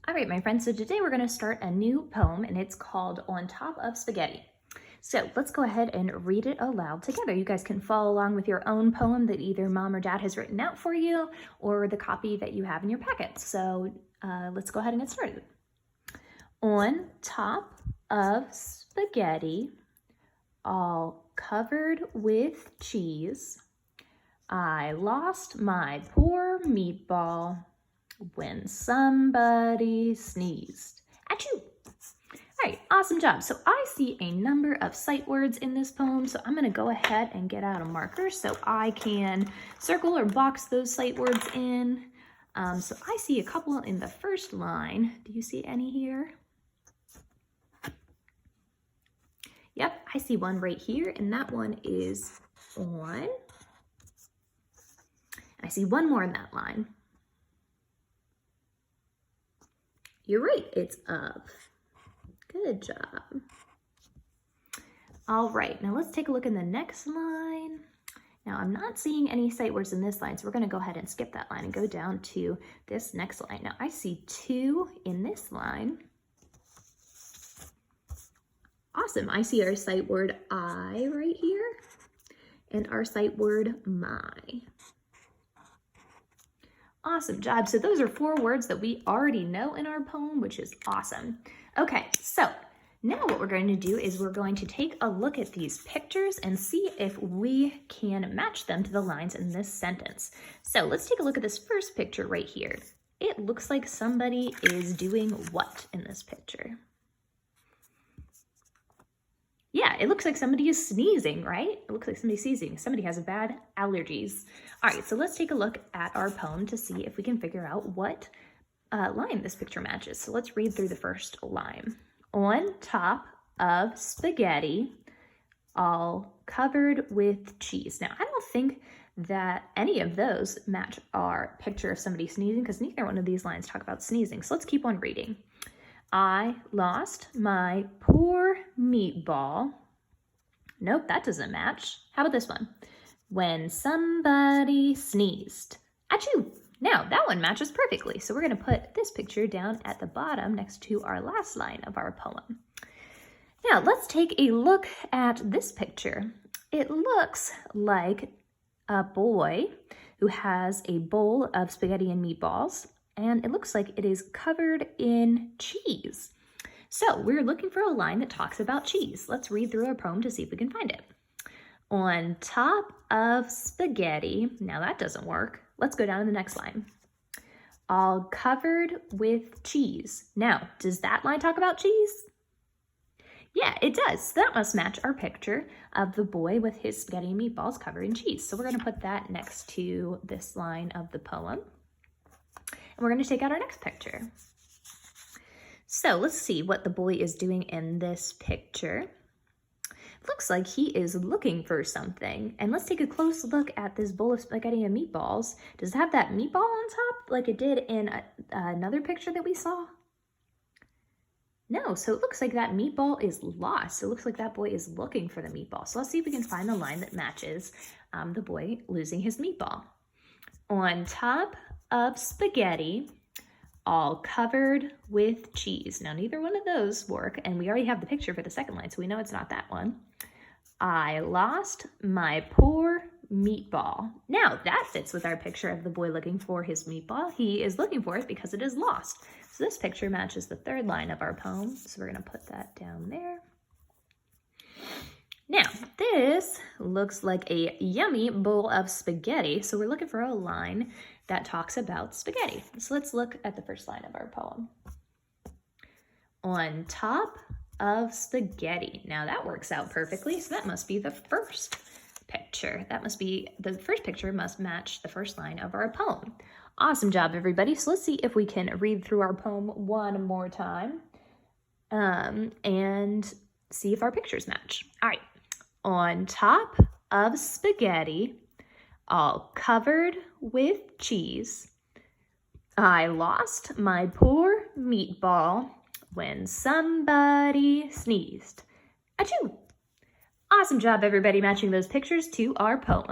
All right, my friends, so today we're going to start a new poem and it's called On Top of Spaghetti. So let's go ahead and read it aloud together. You guys can follow along with your own poem that either mom or dad has written out for you or the copy that you have in your packet. So let's go ahead and get started. On top of spaghetti, all covered with cheese, I lost my poor meatball when somebody sneezed. Achoo! All right, awesome job. So I see a number of sight words in this poem, so I'm going to go ahead and get out a marker so I can circle or box those sight words in. So I see a couple in the first line. Do you see any here? Yep, I see one right here, and that one is on. I see one more in that line. You're right, it's up. Good job. All right, now let's take a look in the next line. Now I'm not seeing any sight words in this line, so we're gonna go ahead and skip that line and go down to this next line. Now I see two in this line. Awesome, I see our sight word I right here and our sight word my. Awesome job. So those are 4 words that we already know in our poem, which is awesome. Okay, so now what we're going to do is we're going to take a look at these pictures and see if we can match them to the lines in this sentence. So let's take a look at this first picture right here. It looks like somebody is doing what in this picture? Yeah, it looks like somebody is sneezing, right? It looks like somebody's sneezing. Somebody has bad allergies. All right, so let's take a look at our poem to see if we can figure out what line this picture matches. So let's read through the first line. On top of spaghetti, all covered with cheese. Now, I don't think that any of those match our picture of somebody sneezing because neither one of these lines talk about sneezing. So let's keep on reading. I lost my poor meatball. Nope, that doesn't match. How about this one? When somebody sneezed. Achoo! Now, that one matches perfectly. So we're going to put this picture down at the bottom next to our last line of our poem. Now, let's take a look at this picture. It looks like a boy who has a bowl of spaghetti and meatballs, and it looks like it is covered in cheese. So we're looking for a line that talks about cheese. Let's read through our poem to see if we can find it. On top of spaghetti, now that doesn't work. Let's go down to the next line. All covered with cheese. Now, does that line talk about cheese? Yeah, it does. So that must match our picture of the boy with his spaghetti and meatballs covered in cheese. So we're going to put that next to this line of the poem. And we're going to take out our next picture. So let's see what the boy is doing in this picture. Looks like he is looking for something. And let's take a close look at this bowl of spaghetti and meatballs. Does it have that meatball on top like it did in another picture that we saw? No, so it looks like that meatball is lost. It looks like that boy is looking for the meatball. So let's see if we can find the line that matches the boy losing his meatball. On top of spaghetti, all covered with cheese. Now, neither one of those work, and we already have the picture for the second line, so we know it's not that one. I lost my poor meatball. Now, that fits with our picture of the boy looking for his meatball. He is looking for it because it is lost. So this picture matches the third line of our poem, so we're going to put that down there. Now, this looks like a yummy bowl of spaghetti, so we're looking for a line that talks about spaghetti. So let's look at the first line of our poem. On top of spaghetti. Now that works out perfectly, so that must be the first picture. That must be, the first picture must match the first line of our poem. Awesome job, everybody. So let's see if we can read through our poem one more time and see if our pictures match. All right. On top of spaghetti, all covered with cheese, I lost my poor meatball when somebody sneezed. Achoo! Awesome job, everybody, matching those pictures to our poem.